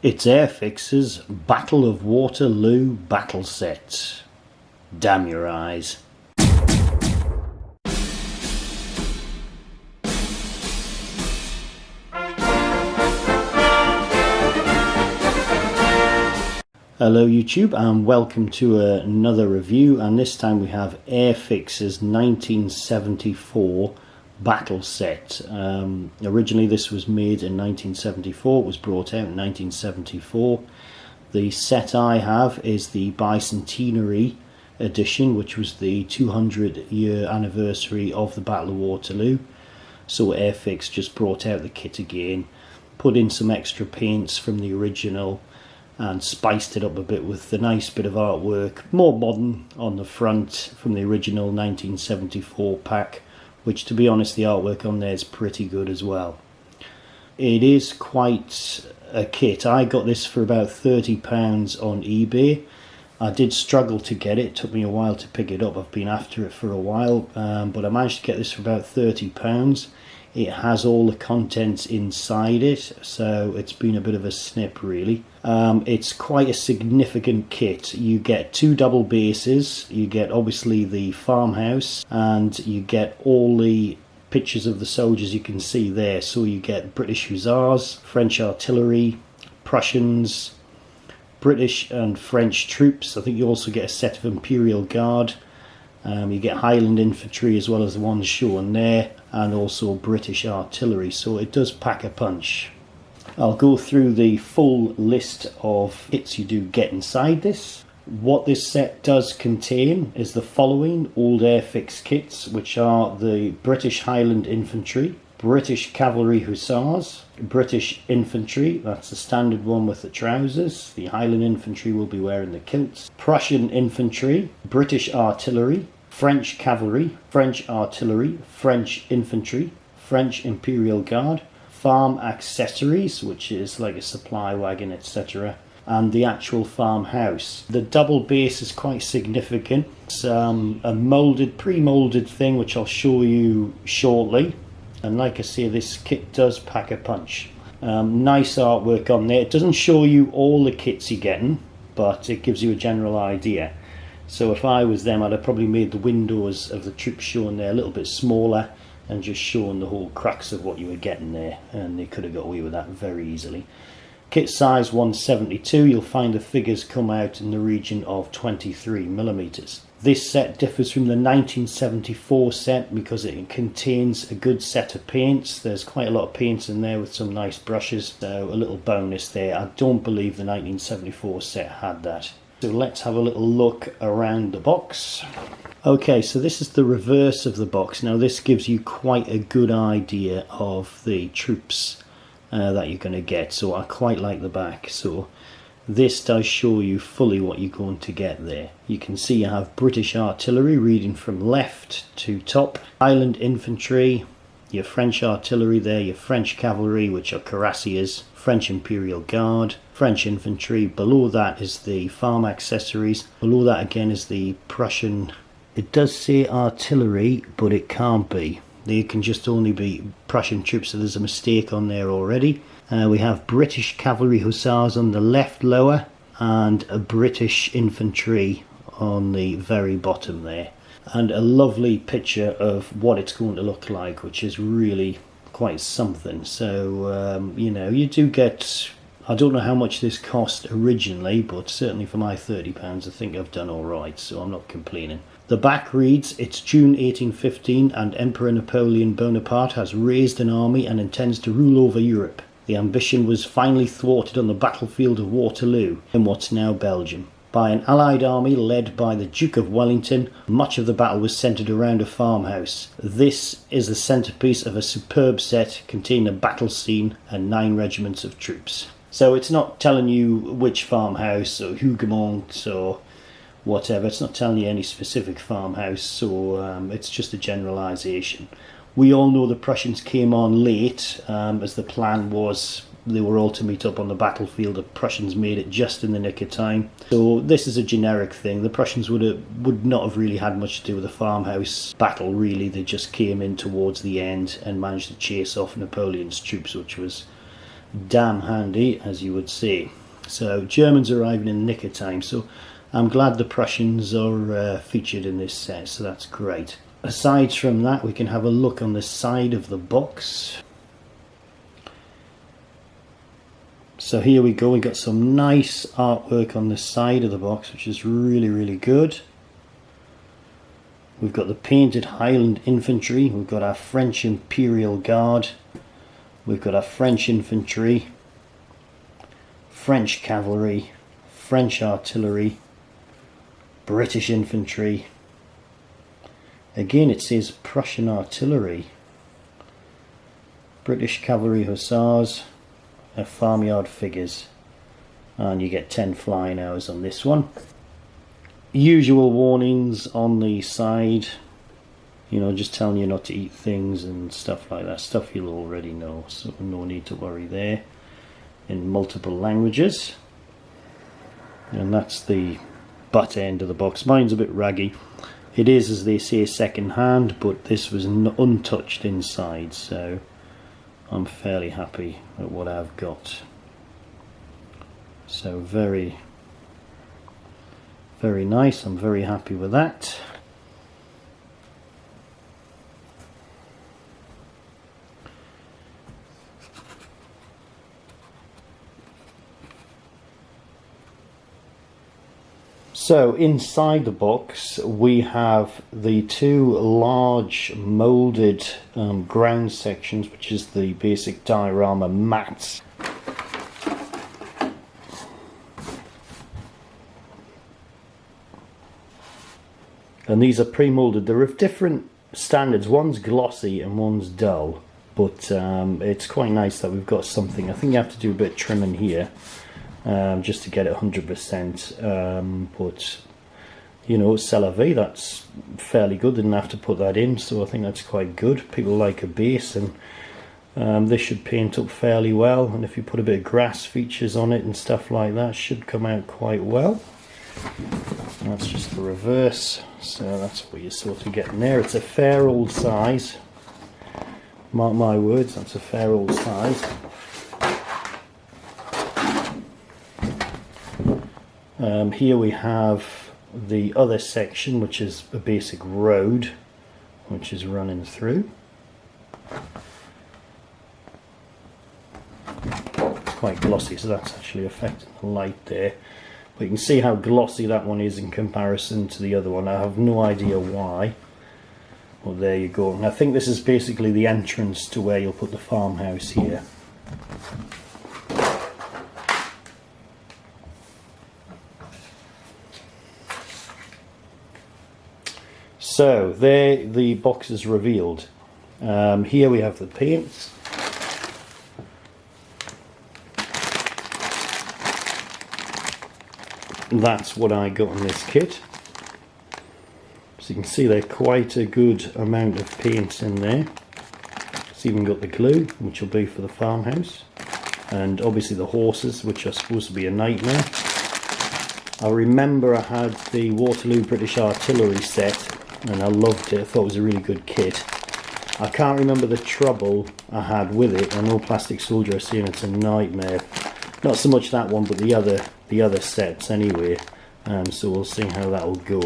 It's AIRFIX's Battle of Waterloo battle set. Damn your eyes. Hello YouTube and welcome to another review, and this time we have AIRFIX's 1974 battle set. Originally this was made in 1974, it was brought out in 1974. The set I have is the Bicentenary edition, which was the 200-year anniversary of the Battle of Waterloo. So AIRFIX just brought out the kit again, put in some extra paints from the original and spiced it up a bit with the nice bit of artwork, more modern on the front from the original 1974 pack, which, to be honest, the artwork on there is pretty good as well. It is quite a kit. I got this for about £30 on eBay. I did struggle to get it. It took me a while to pick it up. I've been after it for a while, but I managed to get this for about £30. It has all the contents inside it, so it's been a bit of a snip really. It's quite a significant kit. You get two double bases, you get obviously the farmhouse, and you get all the pictures of the soldiers you can see there. So you get British Hussars, French artillery, Prussians, British and French troops. I think you also get a set of Imperial Guard. You get Highland infantry as well as the ones shown there, and also British artillery, so it does pack a punch. I'll go through the full list of kits you do get inside this. What this set does contain is the following old AIRFIX kits, which are the British Highland infantry, British cavalry hussars, British infantry, that's the standard one with the trousers. The Highland infantry will be wearing the kilts. Prussian infantry, British artillery, French cavalry, French artillery, French infantry, French Imperial Guard, farm accessories, which is like a supply wagon, etc., and the actual farmhouse. The double base is quite significant. It's a molded, pre-molded thing, which I'll show you shortly. And like I say, this kit does pack a punch. Nice artwork on there. It doesn't show you all the kits you're getting, but it gives you a general idea. So if I was them, I'd have probably made the windows of the troops shown there a little bit smaller and just shown the whole crux of what you were getting there, and they could have got away with that very easily. Kit size 172, you'll find the figures come out in the region of 23mm. This set differs from the 1974 set because it contains a good set of paints. There's quite a lot of paints in there with some nice brushes, so a little bonus there. I don't believe the 1974 set had that. So let's have a little look around the box. Okay, so this is the reverse of the box. Now this gives you quite a good idea of the troops that you're going to get, so I quite like the back. So this does show you fully what you're going to get there. You can see you have British artillery reading from left to top, Highland infantry, your French artillery there, your French cavalry, which are cuirassiers, French Imperial Guard, French infantry. Below that is the farm accessories. Below that again is the Prussian. It does say artillery, but it can't be. They can just only be Prussian troops, so there's a mistake on there already. We have British cavalry hussars on the left lower, and a British infantry on the very bottom there. And a lovely picture of what it's going to look like, which is really quite something. So you know, you do get, I don't know how much this cost originally, but certainly for my £30 I think I've done alright, so I'm not complaining. The back reads, it's June 1815 and Emperor Napoleon Bonaparte has raised an army and intends to rule over Europe. The ambition was finally thwarted on the battlefield of Waterloo in what's now Belgium. By an allied army led by the Duke of Wellington, much of the battle was centred around a farmhouse. This is the centrepiece of a superb set containing a battle scene and 9 regiments of troops. So it's not telling you which farmhouse or Huguenot or whatever, it's not telling you any specific farmhouse, so it's just a generalisation. We all know the Prussians came on late, as the plan was they were all to meet up on the battlefield. The Prussians made it just in the nick of time. So this is a generic thing. The Prussians would not have really had much to do with the farmhouse battle really. They just came in towards the end and managed to chase off Napoleon's troops, which was damn handy, as you would say. So Germans arriving in the nick of time, so I'm glad the Prussians are featured in this set, so that's great. Aside from that, we can have a look on the side of the box. So here we go, we got some nice artwork on the side of the box, which is really good. We've got the painted Highland infantry, we've got our French Imperial Guard, we've got our French infantry, French cavalry, French artillery, British infantry. Again it says Prussian artillery, British cavalry hussars, farmyard figures, and you get 10 flying hours on this one. Usual warnings on the side, you know, just telling you not to eat things and stuff like that, stuff you'll already know, so no need to worry there, in multiple languages. And that's the butt end of the box. Mine's a bit raggy. It is, as they say, second hand, but this was untouched inside, so I'm fairly happy with what I've got. So very nice, I'm very happy with that. So inside the box we have the two large moulded ground sections, which is the basic diorama mats. And these are pre-moulded. They're of different standards. One's glossy and one's dull, but it's quite nice that we've got something. I think you have to do a bit of trimming here just to get it 100%, but you know, c'est la vie, that's fairly good. Didn't have to put that in, so I think that's quite good. People like a base, and this should paint up fairly well, and if you put a bit of grass features on it and stuff like that, should come out quite well. And that's just the reverse, so that's what you're sort of getting there. It's a fair old size, mark my words, that's a fair old size. Here we have the other section, which is a basic road which is running through. It's quite glossy, so that's actually affecting the light there, but you can see how glossy that one is in comparison to the other one. I have no idea why. Well, there you go. And I think this is basically the entrance to where you'll put the farmhouse here. So there the box is revealed. Here we have the paints. That's what I got in this kit. So you can see there's quite a good amount of paints in there. It's even got the glue, which will be for the farmhouse, and obviously the horses, which are supposed to be a nightmare. I remember I had the Waterloo British Artillery set and I loved it. I thought it was a really good kit. I can't remember the trouble I had with it. I know Plastic Soldier are saying it's a nightmare. Not so much that one, but the other sets anyway. So we'll see how that will go.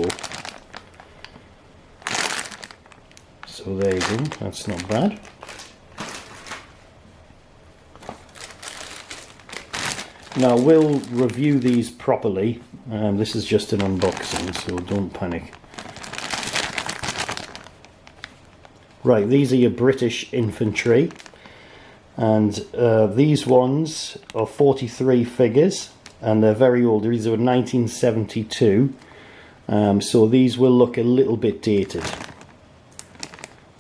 So there you go, that's not bad. Now we'll review these properly. This is just an unboxing, so don't panic. Right, these are your British infantry, and these ones are 43 figures, and they're very old. These are 1972, so these will look a little bit dated.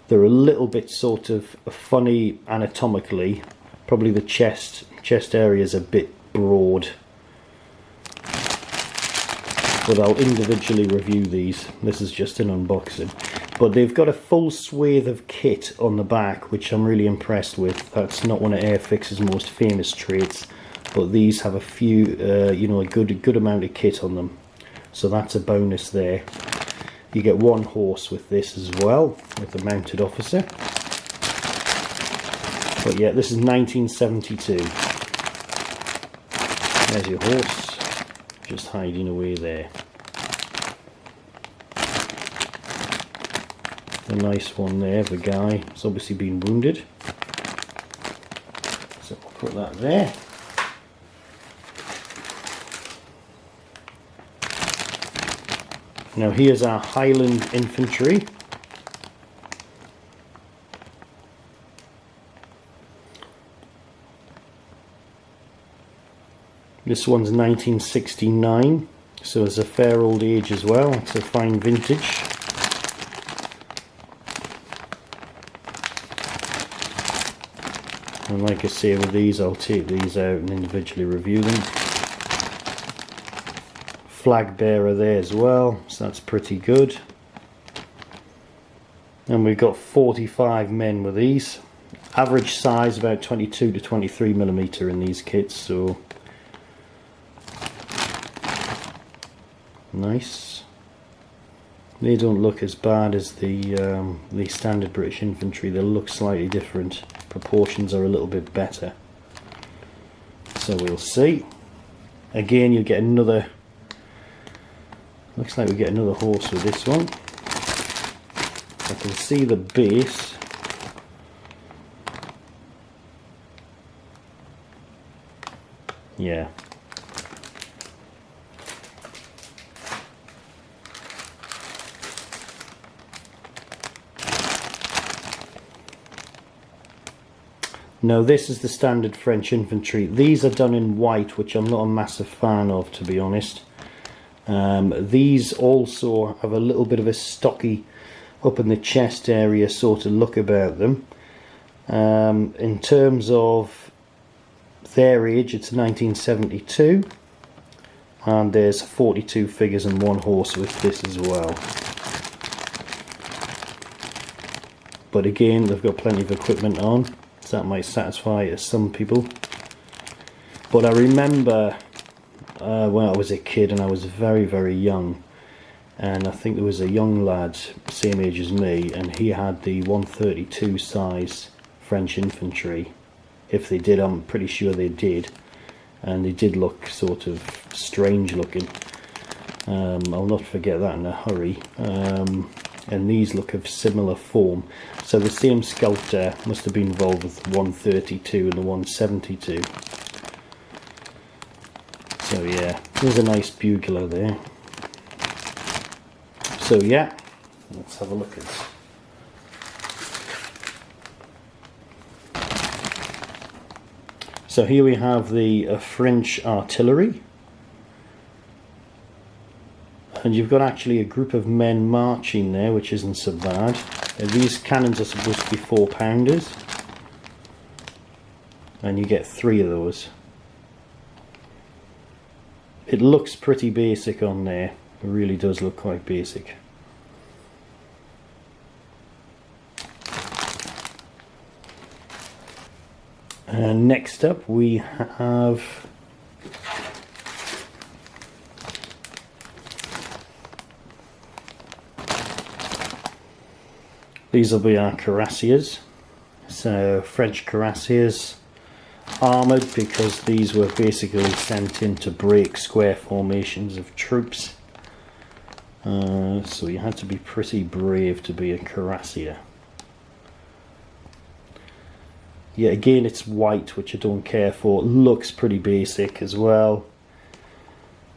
They're a little bit sort of funny anatomically. Probably the chest area is a bit broad, but I'll individually review these. This is just an unboxing. But they've got a full swathe of kit on the back, which I'm really impressed with. That's not one of AIRFIX's most famous traits, but these have a few, you know, a good amount of kit on them. So that's a bonus there. You get one horse with this as well, with the mounted officer. But yeah, this is 1972. There's your horse, just hiding away there. A nice one there, the guy has obviously been wounded. So we'll put that there. Now here's our Highland infantry. This one's 1969, so it's a fair old age as well. It's a fine vintage. And like I say with these, I'll take these out and individually review them. Flag bearer there as well, so that's pretty good. And we've got 45 men with these. Average size about 22 to 23 millimeter in these kits, so nice. They don't look as bad as the standard British infantry. They look slightly different. Proportions are a little bit better. So we'll see. Again, you get another. Looks like we get another horse with this one. I can see the base. Yeah. No, this is the standard French infantry. These are done in white, which I'm not a massive fan of, to be honest. These also have a little bit of a stocky, up in the chest area sort of look about them. In terms of their age, it's 1972. And there's 42 figures and one horse with this as well. But again, they've got plenty of equipment on. So that might satisfy some people. But I remember when I was a kid and I was very, very young, and I think there was a young lad, same age as me, and he had the 132 size French infantry. If they did, I'm pretty sure they did, and they did look sort of strange looking. I'll not forget that in a hurry. And these look of similar form. So the same sculptor must have been involved with 132 and the 172. So yeah, there's a nice bugler there. So yeah, let's have a look at it. So here we have the French artillery. And you've got actually a group of men marching there, which isn't so bad. These cannons are supposed to be 4-pounders. And you get 3 of those. It looks pretty basic on there. It really does look quite basic. And next up we have these will be our cuirassiers. So French cuirassiers, armoured because these were basically sent in to break square formations of troops. So you had to be pretty brave to be a cuirassier. Yeah, again it's white, which I don't care for. It looks pretty basic as well.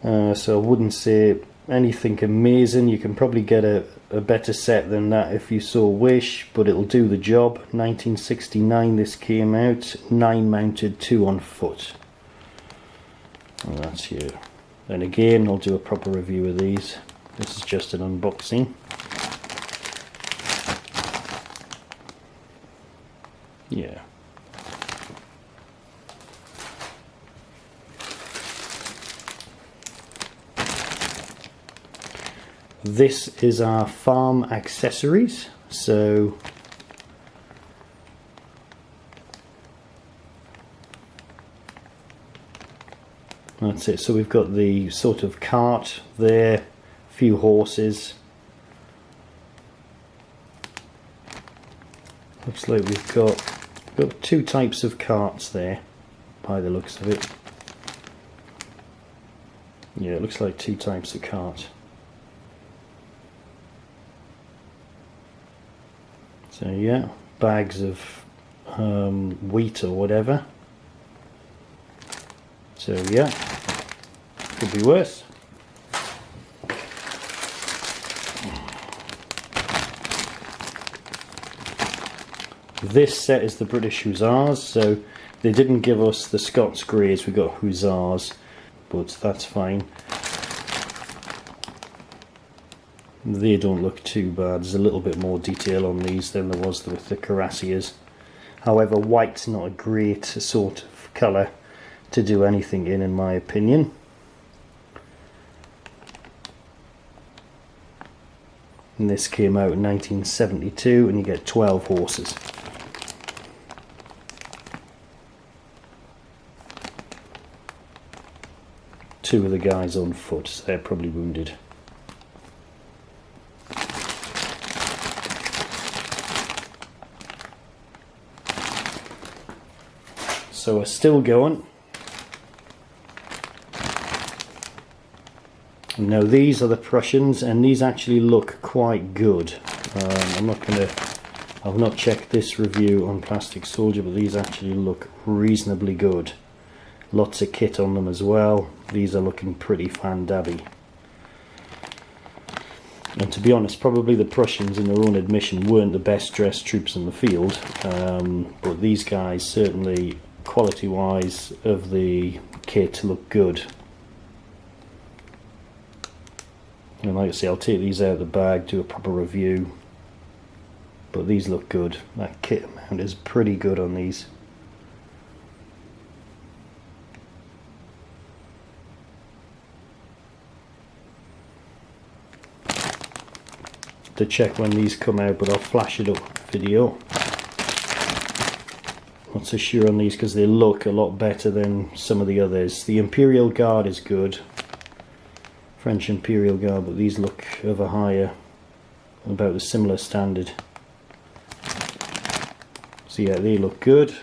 So I wouldn't say anything amazing. You can probably get a better set than that if you so wish, but it'll do the job. 1969 this came out, 9 mounted, 2 on foot. And that's here. And again, I'll do a proper review of these. This is just an unboxing. Yeah. This is our farm accessories. So that's it. So we've got the sort of cart there, a few horses. Looks like we've got 2 types of carts there by the looks of it. Yeah, it looks like 2 types of cart. So yeah, bags of wheat or whatever. So yeah, could be worse. This set is the British Hussars, so they didn't give us the Scots Greys, we got Hussars, but that's fine. They don't look too bad. There's a little bit more detail on these than there was with the cuirassiers. However, white's not a great sort of colour to do anything in my opinion. And this came out in 1972 and you get 12 horses. Two of the guys on foot, so they're probably wounded. So we're still going. Now these are the Prussians, and these actually look quite good. I've not checked this review on Plastic Soldier, but these actually look reasonably good. Lots of kit on them as well. These are looking pretty fan-dabby. And to be honest, probably the Prussians, in their own admission, weren't the best dressed troops in the field. But these guys, certainly quality-wise of the kit, look good. And like I say, I'll take these out of the bag, do a proper review. But these look good. That kit amount is pretty good on these. To check when these come out, but I'll flash it up video. Not so sure on these because they look a lot better than some of the others. The Imperial Guard is good, French Imperial Guard, but these look of a higher, about a similar standard. So yeah, they look good.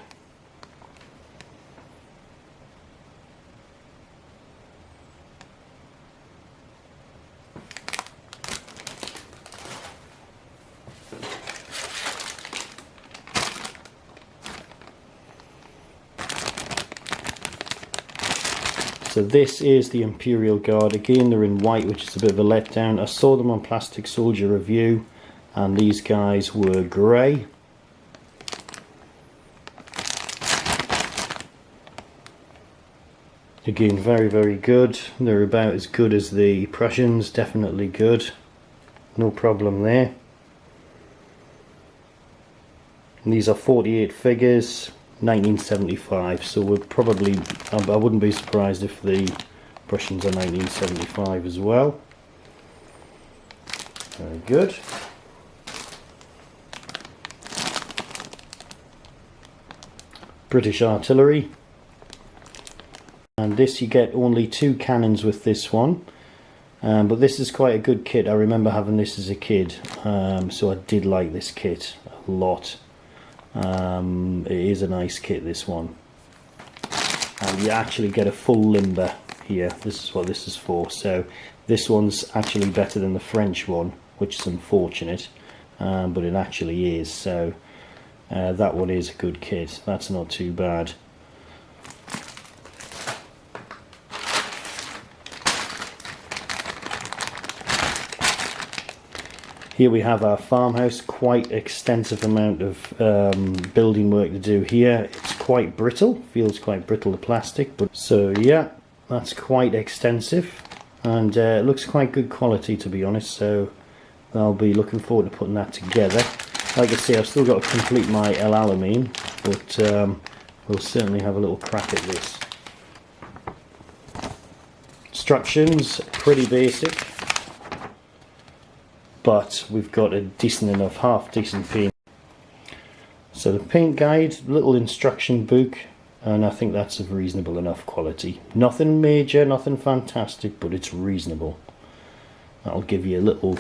So this is the Imperial Guard. Again, they're in white, which is a bit of a letdown. I saw them on Plastic Soldier review, and these guys were grey. Again, very, very good. They're about as good as the Prussians, definitely good. No problem there. And these are 48 figures. 1975, so we're probably, I wouldn't be surprised if the Prussians are 1975 as well. Very good. British artillery, and this you get only 2 cannons with this one, but this is quite a good kit. I remember having this as a kid, so I did like this kit a lot. It is a nice kit, this one, and you actually get a full limber here. This is what this is for. So this one's actually better than the French one, which is unfortunate, but it actually is. So that one is a good kit. That's not too bad. Here we have our farmhouse. Quite extensive amount of building work to do here. It's quite brittle, feels quite brittle, the plastic, but so yeah, that's quite extensive, and it looks quite good quality, to be honest. So I'll be looking forward to putting that together. Like I say, I've still got to complete my El Alamein, but we'll certainly have a little crack at this. Instructions, pretty basic, but we've got a decent enough, half decent paint. So the paint guide, little instruction book, and I think that's of reasonable enough quality. Nothing major, nothing fantastic, but it's reasonable. That'll give you a little,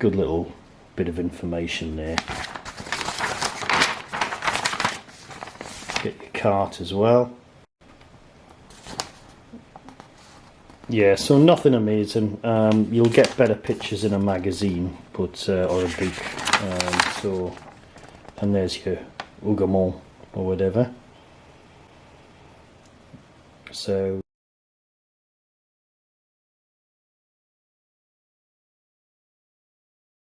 good little bit of information there. Get your cart as well. Yeah, so nothing amazing. You'll get better pictures in a magazine, but or a book. So, and there's your Hougoumont or whatever. So